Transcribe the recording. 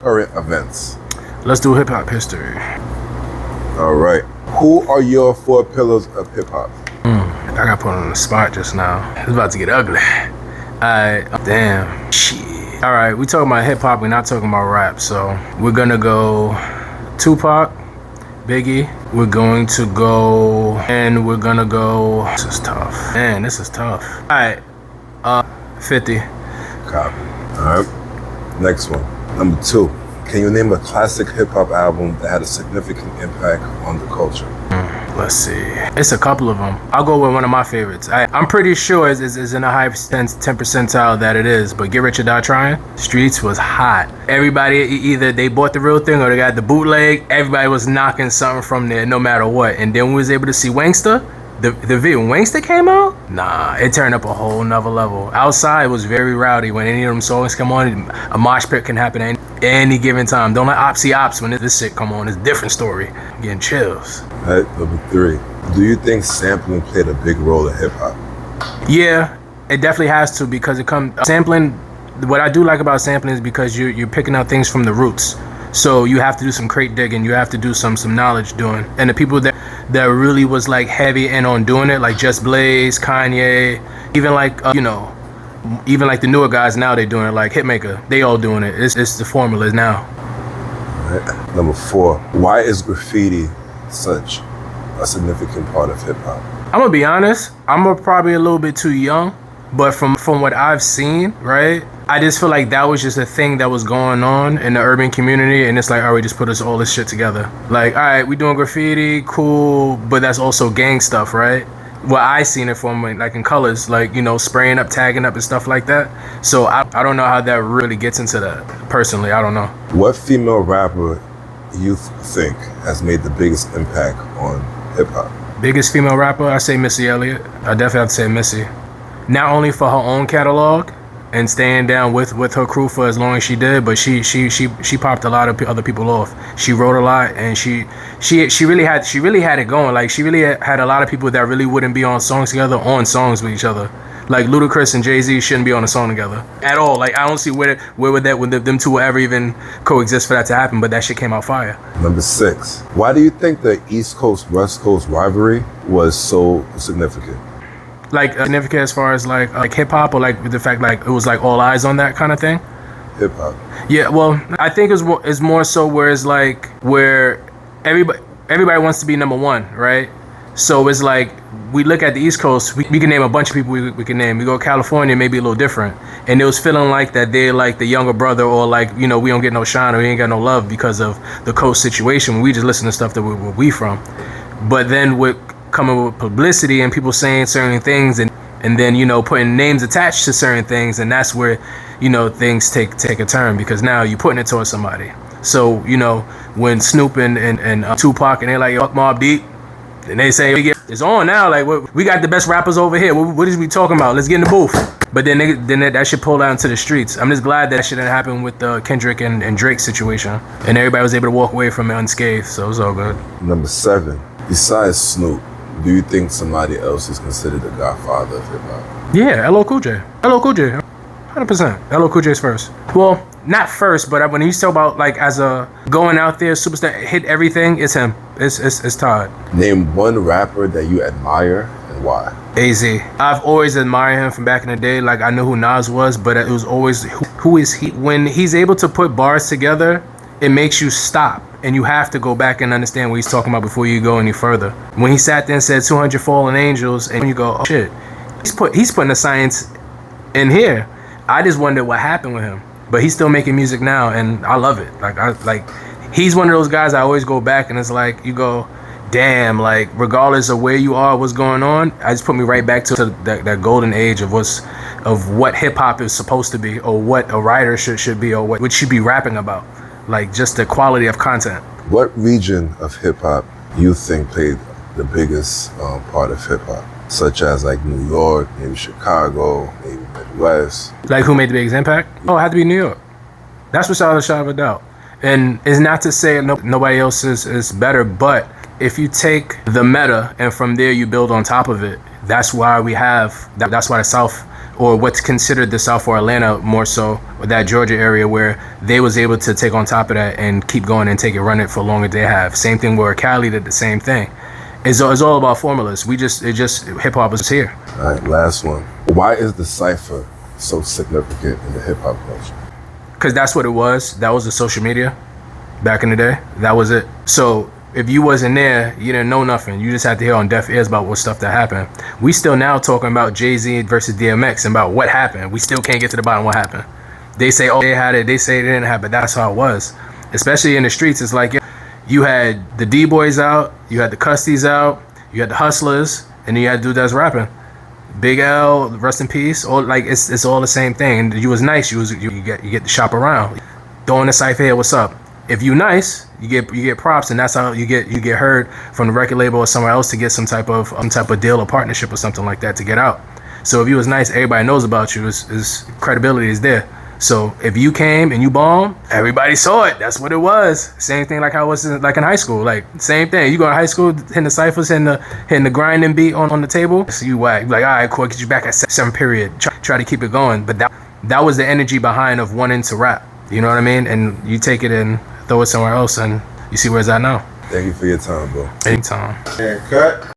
current events. Let's do hip hop history. All right. Who are your four pillars of hip hop? I got put on the spot just now. It's about to get ugly. Damn. Shit. All right, we talking about hip hop. We're not talking about rap. So we're gonna go Tupac, Biggie. We're going to go, and we're gonna go. This is tough. Man, this is tough. All right. 50. Copy. All right. Next one. Number 2. Can you name a classic hip hop album that had a significant impact on the culture? Let's see. It's a couple of them. I'll go with one of my favorites. I'm pretty sure it's in a high 10 percentile that it is, but Get Rich or Die Trying, Streets was hot. Everybody, either they bought the real thing or they got the bootleg. Everybody was knocking something from there no matter what. And then we was able to see Wangsta. The video when Wangsta came out, it turned up a whole nother level. Outside was very rowdy. When any of them songs come on, a mosh pit can happen at any given time. Don't let ops when this shit come on. It's a different story. I'm getting chills. All right, number 3. Do you think sampling played a big role in hip hop? Yeah, it definitely has to, because it comes sampling. What I do like about sampling is because you're picking out things from the roots. So you have to do some crate digging, you have to do some knowledge doing. And the people that really was like heavy in on doing it, like Just Blaze, Kanye, even like even like the newer guys now, they doing it, like Hitmaker, they all doing it. It's the formulas now. Right. Number 4. Why is graffiti such a significant part of hip hop? I'm gonna be honest, I'm probably a little bit too young, but from what I've seen, right, I just feel like that was just a thing that was going on in the urban community, and it's like, all right, just put us all this shit together. Like, all right, we doing graffiti, cool, but that's also gang stuff, right? Well, I seen it from like in colors, like, spraying up, tagging up and stuff like that. So I don't know how that really gets into that. Personally, I don't know. What female rapper you think has made the biggest impact on hip hop? Biggest female rapper, I say Missy Elliott. I definitely have to say Missy. Not only for her own catalog and staying down with her crew for as long as she did, but she popped a lot of other people off. She wrote a lot, and she really had it going. Like, she really had a lot of people that really wouldn't be on songs together on songs with each other. Like Ludacris and Jay-Z shouldn't be on a song together at all. Like, I don't see where would them two will ever even coexist for that to happen. But that shit came out fire. Number 6. Why do you think the East Coast West Coast rivalry was so significant? Like, significant as far as like hip hop, or like the fact like it was like all eyes on that kind of thing. Hip hop. Yeah, well, I think it's more so where it's like where everybody wants to be number one, right? So it's like we look at the East Coast, we can name a bunch of people we can name. We go to California, maybe a little different, and it was feeling like that they're like the younger brother, or like, we don't get no shine, or we ain't got no love because of the coast situation. We just listen to stuff that we from, but then with coming with publicity and people saying certain things, and then putting names attached to certain things, and that's where things take a turn, because now you're putting it towards somebody. So when Snoop and Tupac and they're like, fuck Mobb Deep, and they say it's on now, like we got the best rappers over here, what is we talking about, let's get in the booth. But then that shit pulled out into the streets. I'm just glad that shit didn't happen with the Kendrick and Drake situation, and everybody was able to walk away from it unscathed, so it was all good. Number 7. Besides Snoop, do you think somebody else is considered the godfather of hip hop? Yeah, LL Cool J. 100%. LL Cool J's first. Well, not first, but when he's talking about like as a going out there superstar, hit everything, it's him. It's Todd. Name one rapper that you admire and why. AZ. I've always admired him from back in the day. Like, I knew who Nas was, but it was always who is he? When he's able to put bars together, it makes you stop. And you have to go back and understand what he's talking about before you go any further. When he sat there and said 200 fallen angels, and you go, oh shit, he's putting the science in here. I just wondered what happened with him. But he's still making music now, and I love it. Like he's one of those guys I always go back, and it's like you go, damn, like regardless of where you are, what's going on, I just put me right back to that golden age of what hip hop is supposed to be, or what a writer should be, or what should be rapping about. Like, just the quality of content. What region of hip hop you think played the biggest part of hip hop? Such as like New York, maybe Chicago, maybe Midwest. Like, who made the biggest impact? Oh, it had to be New York. That's without a shadow of a doubt. And it's not to say nobody else is better, but if you take the meta and from there you build on top of it, that's why we have, that's why the South or what's considered the South for Atlanta more so, or that Georgia area where they was able to take on top of that and keep going and take it, run it for longer they have. Same thing where Cali did the same thing. It's all about formulas. Hip hop is here. All right, last one. Why is the cipher so significant in the hip hop culture? Because that's what it was. That was the social media back in the day. That was it. So if you wasn't there, you didn't know nothing. You just had to hear on deaf ears about what stuff that happened. We still now talking about Jay-Z versus DMX and about what happened. We still can't get to the bottom of what happened. They say, oh, they had it. They say they didn't have it. That's how it was. Especially in the streets, it's like you had the D-boys out, you had the Custies out, you had the Hustlers, and then you had dude that's rapping. Big L, rest in peace. All like it's all the same thing. And you was nice. You get to shop around. Throwing the cipher here, what's up? If you nice, you get props, and that's how you get heard from the record label or somewhere else to get some type of deal or partnership or something like that to get out. So if you was nice, everybody knows about you. Is credibility is there. So if you came and you bombed, everybody saw it. That's what it was. Same thing like how it was in high school. Like same thing. You go to high school, hitting the ciphers, hitting the grinding beat on the table. So you whack. Like, all right, cool, get you back at 7 period. Try to keep it going. But that was the energy behind of wanting to rap. You know what I mean? And you take it and throw it somewhere else, and you see where it's at now. Thank you for your time, bro. Anytime. And cut.